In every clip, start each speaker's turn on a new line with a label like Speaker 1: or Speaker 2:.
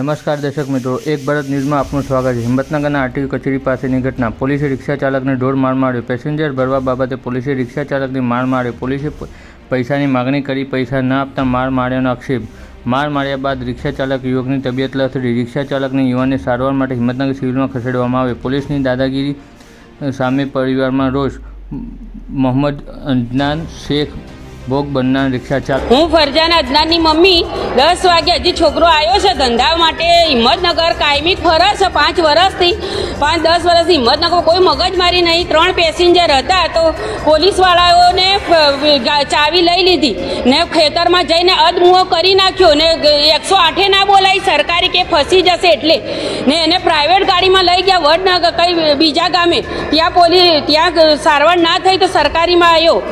Speaker 1: નમસ્કાર દર્શક મિત્રો, એક ભારત ન્યૂઝમાં આપનું સ્વાગત છે। હિંમતનગરના આરટીઓ કચેરી પાસેની ઘટના। પોલીસે રિક્ષા ચાલકને ઢોર માર માર્યો। પેસેન્જર ભરવા બાબતે પોલીસે રિક્ષા ચાલકને માર માર્યો। પોલીસે પૈસાની માગણી કરી પૈસા ન આપતા માર માર્યાનો આક્ષેપ। માર માર્યા બાદ રિક્ષા ચાલક યુવકની તબિયત લથડી। રિક્ષા ચાલકને યુવાનને સારવાર માટે હિંમતનગર સિવિલમાં ખસેડવામાં આવ્યો। પોલીસની દાદાગીરી સામે પરિવારમાં રોષ। મોહમ્મદ અદનાન શેખ ભોગ બનનાર રિક્ષા ચાલક।
Speaker 2: હું ફરજાન અદનાનની મમ્મી 10 વાગે હજી છોકરો આવ્યો છે ધંધા માટે હિંમતનગર કાયમી ફરે છે 5 વર્ષથી 5-10 વર્ષથી હિંમતનગર કોઈ મગજમારી નહીં। 3 પેસેન્જર હતા તો પોલીસવાળાઓને ચાવી લઈ લીધી ને ખેતરમાં જઈને અધમુઓ કરી નાખ્યો ને 108 ના બોલાવી સરકારી કે ફસી જશે એટલે ને એને પ્રાઇવેટ ગાડીમાં લઈ ગયા વડનગર કઈ બીજા ગામે ત્યાં સારવાર ના થઈ તો સરકારીમાં આવ્યો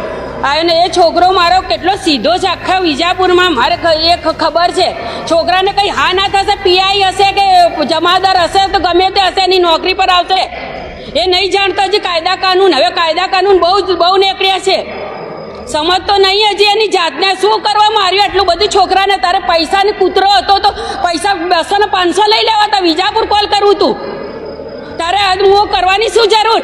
Speaker 2: ને એ છોકરો મારો કેટલો સીધો છે આખા વિજાપુરમાં મારે એ ખબર છે। છોકરાને કંઈ હા ના થશે, પીઆઈ હશે કે જમાદાર હશે તો ગમે તે હશે એની નોકરી પર આવશે। એ નહીં જાણતો હજી કાયદા કાનૂન। હવે કાયદા કાનૂન બહુ નીકળ્યા છે, સમજતો નહીં હજી એની જાતને। શું કરવા માર્યું એટલું બધું છોકરાને? તારે પૈસાની કૂતરો હતો તો પૈસા 200 ને 500 લઈ લેવા તા, વિજાપુર કોલ કરવું તું, તારે અદમુઓ કરવાની શું જરૂર?